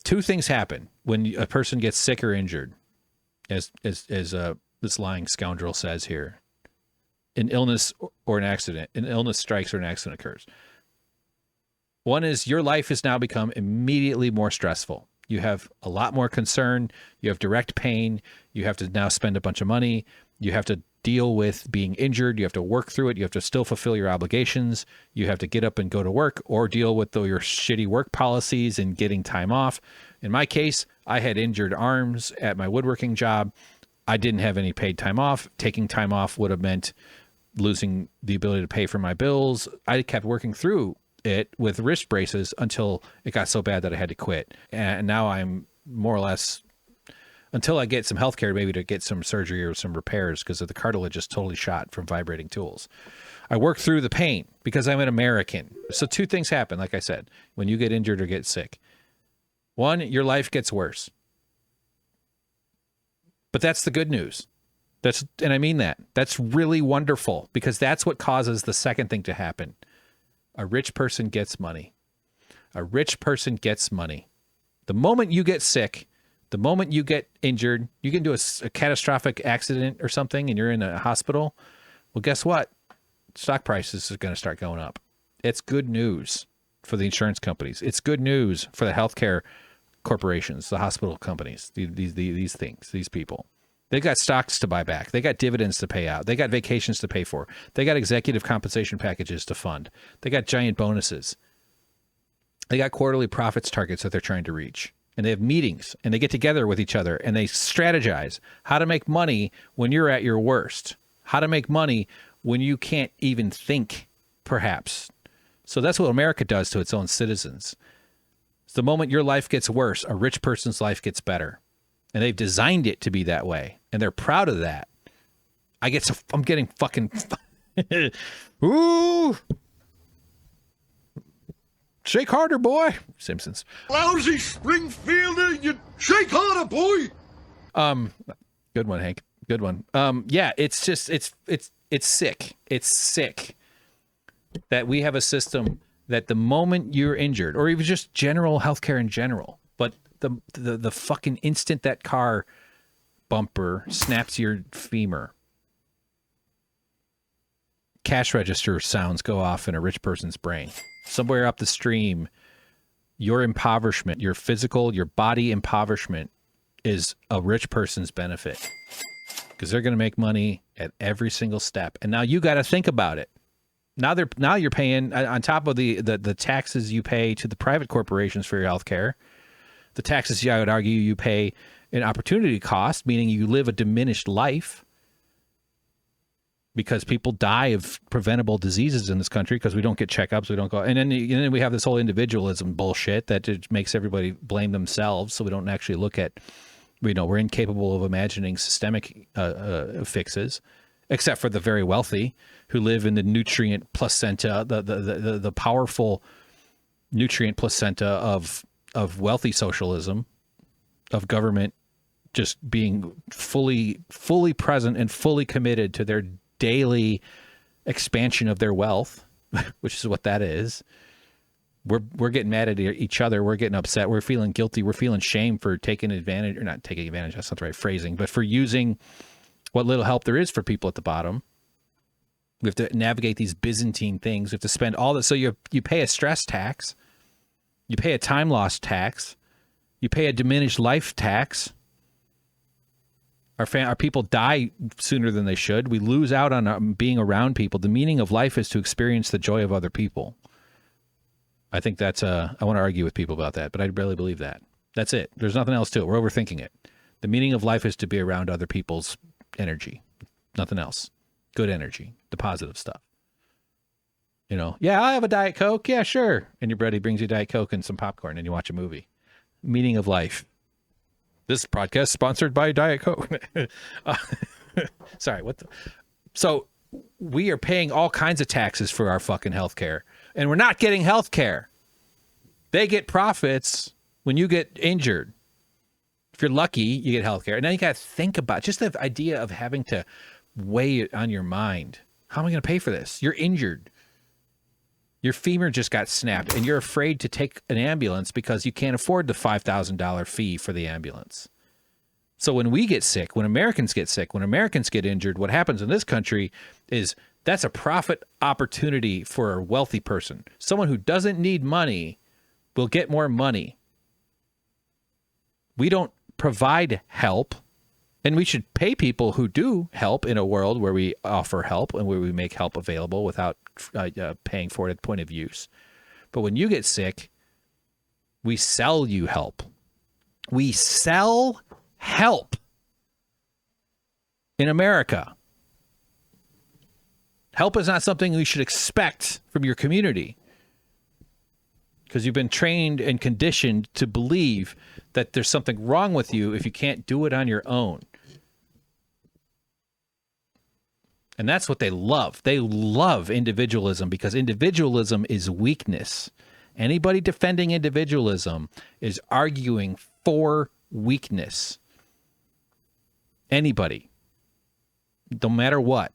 Two things happen when a person gets sick or injured, as this lying scoundrel says here. An illness or an accident. An illness strikes or an accident occurs. One is your life has now become immediately more stressful. You have a lot more concern. You have direct pain. You have to now spend a bunch of money. You have to deal with being injured. You have to work through it. You have to still fulfill your obligations. You have to get up and go to work or deal with your shitty work policies and getting time off. In my case, I had injured arms at my woodworking job. I didn't have any paid time off. Taking time off would have meant losing the ability to pay for my bills. I kept working through it with wrist braces until it got so bad that I had to quit. And now I'm more or less, until I get some healthcare, maybe to get some surgery or some repairs because of the cartilage is totally shot from vibrating tools. I work through the pain because I'm an American. So two things happen, like I said, when you get injured or get sick. One, your life gets worse. But that's the good news. And I mean that. That's really wonderful because that's what causes the second thing to happen. A rich person gets money. A rich person gets money. The moment you get sick, the moment you get injured, you can do a catastrophic accident or something and you're in a hospital. Well, guess what? Stock prices are going to start going up. It's good news for the insurance companies. It's good news for the healthcare corporations, the hospital companies, these things, these people. They got stocks to buy back. They got dividends to pay out. They got vacations to pay for. They got executive compensation packages to fund. They got giant bonuses. They got quarterly profits targets that they're trying to reach. And they have meetings and they get together with each other and they strategize how to make money when you're at your worst, how to make money when you can't even think, perhaps. So that's what America does to its own citizens. The moment your life gets worse, a rich person's life gets better. And they've designed it to be that way. And they're proud of that. I'm getting fucking... Ooh! Shake harder, boy. Simpsons. Lousy Springfielder, you shake harder, boy. Good one, Hank. Good one. Yeah, it's just, it's sick. It's sick that we have a system that the moment you're injured, or even just general healthcare in general, but the fucking instant that car bumper snaps your femur, cash register sounds go off in a rich person's brain. Somewhere up the stream, your impoverishment, your physical, your body impoverishment is a rich person's benefit because they're going to make money at every single step. And now you got to think about it. Now you're paying on top of the taxes you pay to the private corporations for your health care. The taxes, I would argue, you pay an opportunity cost, meaning you live a diminished life because people die of preventable diseases in this country because we don't get checkups, we don't go. And then we have this whole individualism bullshit that just makes everybody blame themselves. So we don't actually look at, we're incapable of imagining systemic fixes, except for the very wealthy who live in the nutrient placenta, the powerful nutrient placenta of wealthy socialism, of government just being fully present and fully committed to their daily expansion of their wealth, which is what that is. We're getting mad at each other. We're getting upset. We're feeling guilty. We're feeling shame for taking advantage, or not taking advantage, that's not the right phrasing, but for using what little help there is for people at the bottom. We have to navigate these Byzantine things. We have to spend all this. So you pay a stress tax. You pay a time loss tax. You pay a diminished life tax. Our people die sooner than they should. We lose out on being around people. The meaning of life is to experience the joy of other people. I think that's I want to argue with people about that, but I really believe that. That's it. There's nothing else to it. We're overthinking it. The meaning of life is to be around other people's energy. Nothing else. Good energy. The positive stuff. Yeah, I'll have a Diet Coke. Yeah, sure. And your buddy brings you Diet Coke and some popcorn and you watch a movie. Meaning of life. This podcast sponsored by Diet Coke. Sorry, so we are paying all kinds of taxes for our fucking healthcare, and we're not getting healthcare. They get profits when you get injured. If you're lucky, you get healthcare. And now you got to think about just the idea of having to weigh it on your mind. How am I going to pay for this? You're injured. Your femur just got snapped, and you're afraid to take an ambulance because you can't afford the $5,000 fee for the ambulance. So when we get sick, when Americans get sick, when Americans get injured, what happens in this country is that's a profit opportunity for a wealthy person. Someone who doesn't need money will get more money. We don't provide help, and we should pay people who do help in a world where we offer help and where we make help available without paying for it at point of use. But when you get sick, we sell you help. We sell help in America. Help is not something we should expect from your community because you've been trained and conditioned to believe that there's something wrong with you if you can't do it on your own. And that's what they love. They love individualism because individualism is weakness. Anybody defending individualism is arguing for weakness. Anybody. No matter what.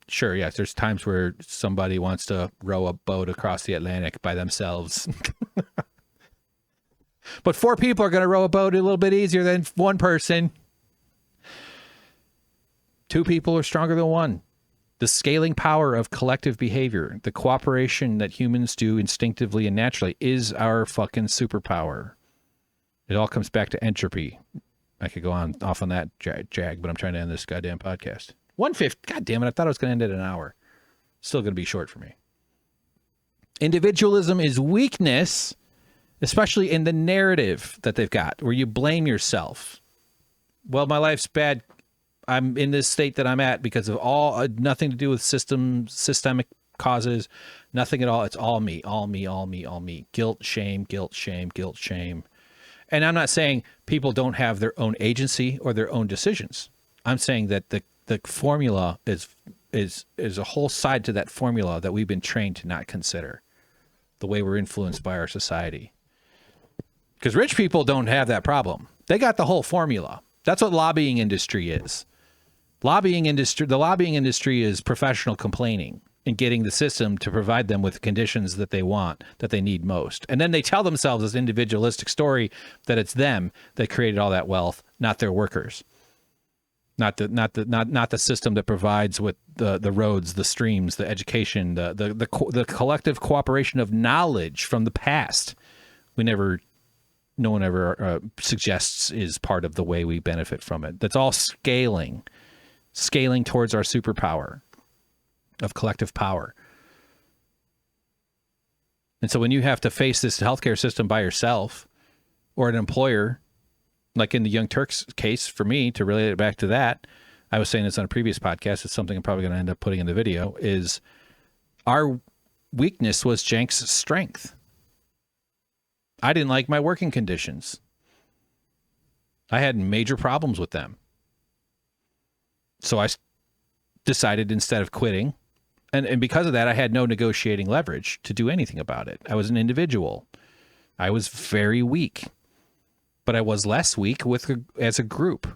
Sure, yes, there's times where somebody wants to row a boat across the Atlantic by themselves. But 4 people are going to row a boat a little bit easier than 1 person. 2 people are stronger than 1. The scaling power of collective behavior, the cooperation that humans do instinctively and naturally is our fucking superpower. It all comes back to entropy. I could go on off on that jag, but I'm trying to end this goddamn podcast. 150. God damn it. I thought I was going to end it an hour. Still going to be short for me. Individualism is weakness, especially in the narrative that they've got, where you blame yourself. Well, my life's bad. I'm in this state that I'm at because of nothing to do with systemic causes, nothing at all. It's all me, all me, all me, all me. Guilt, shame, guilt, shame, guilt, shame. And I'm not saying people don't have their own agency or their own decisions. I'm saying that the formula is a whole side to that formula that we've been trained to not consider, the way we're influenced by our society. Because rich people don't have that problem. They got the whole formula. That's what lobbying industry is. The lobbying industry is professional complaining and getting the system to provide them with conditions that they want, that they need most. And then they tell themselves this individualistic story that it's them that created all that wealth, not their workers. Not the system that provides with the roads, the streams, the education, the collective cooperation of knowledge from the past. No one ever suggests is part of the way we benefit from it. That's all scaling towards our superpower of collective power. And so when you have to face this healthcare system by yourself or an employer, like in the Young Turks case, for me, to relate it back to that, I was saying this on a previous podcast, it's something I'm probably going to end up putting in the video, is our weakness was Cenk's strength. I didn't like my working conditions. I had major problems with them. So I decided instead of quitting, and because of that, I had no negotiating leverage to do anything about it. I was an individual. I was very weak. But I was less weak as a group.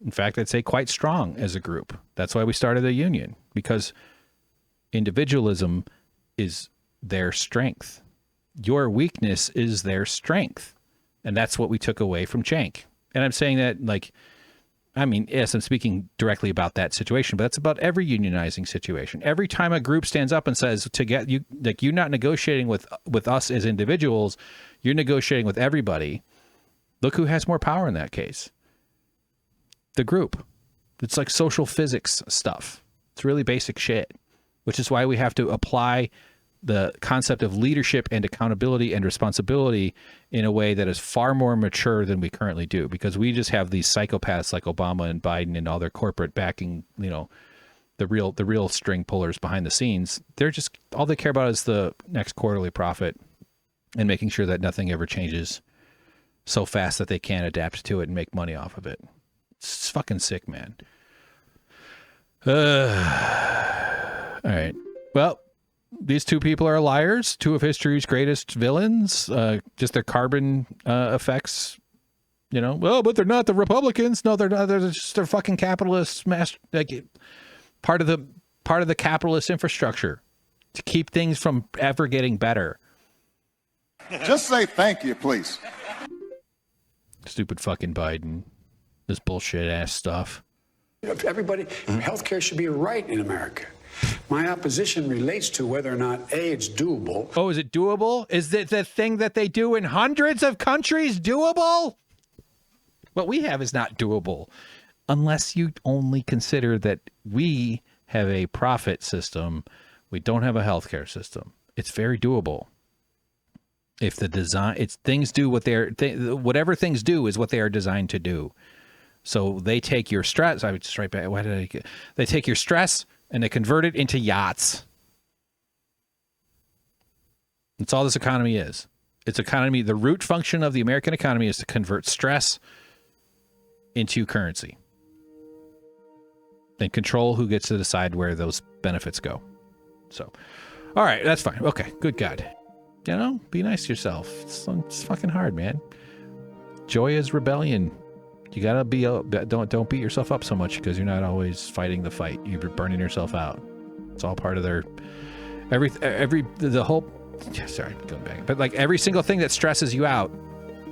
In fact, I'd say quite strong as a group. That's why we started a union, because individualism is their strength. Your weakness is their strength. And that's what we took away from Cenk. And I'm saying that yes, I'm speaking directly about that situation, but that's about every unionizing situation. Every time a group stands up and says, you're not negotiating with us as individuals, you're negotiating with everybody. Look who has more power in that case. The group. It's like social physics stuff. It's really basic shit, which is why we have to apply the concept of leadership and accountability and responsibility in a way that is far more mature than we currently do, because we just have these psychopaths like Obama and Biden and all their corporate backing, the real string pullers behind the scenes. They're just, all they care about is the next quarterly profit and making sure that nothing ever changes so fast that they can't adapt to it and make money off of it. It's fucking sick, man. All right. Well, these 2 people are liars, 2 of history's greatest villains. Just their carbon effects, but they're not the Republicans. No, they're not. They're fucking capitalists, part of the capitalist infrastructure. to keep things from ever getting better. Just say thank you, please. Stupid fucking Biden. This bullshit ass stuff. Everybody, healthcare should be a right in America. My opposition relates to whether or not, A, it's doable. Oh, is it doable? Is it the thing that they do in hundreds of countries doable? What we have is not doable. Unless you only consider that we have a profit system. We don't have a healthcare system. It's very doable. If the design, it's things do what whatever things do is what they are designed to do. So they take your stress. I would just write back. Why did I get? They take your stress and they convert it into yachts. That's all this economy is. It's economy. The root function of the American economy is to convert stress into currency. Then control who gets to decide where those benefits go. So, all right, that's fine. Okay, good God. You know, be nice to yourself. It's fucking hard, man. Joy is rebellion. You gotta be, don't beat yourself up so much because you're not always fighting the fight. You're burning yourself out. It's all part of their, the whole, sorry, going back. But like every single thing that stresses you out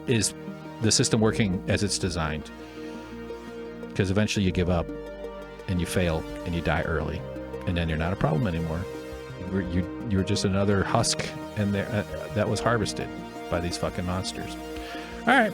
is the system working as it's designed. Because eventually you give up and you fail and you die early. And then you're not a problem anymore. You're just another husk and that was harvested by these fucking monsters. All right.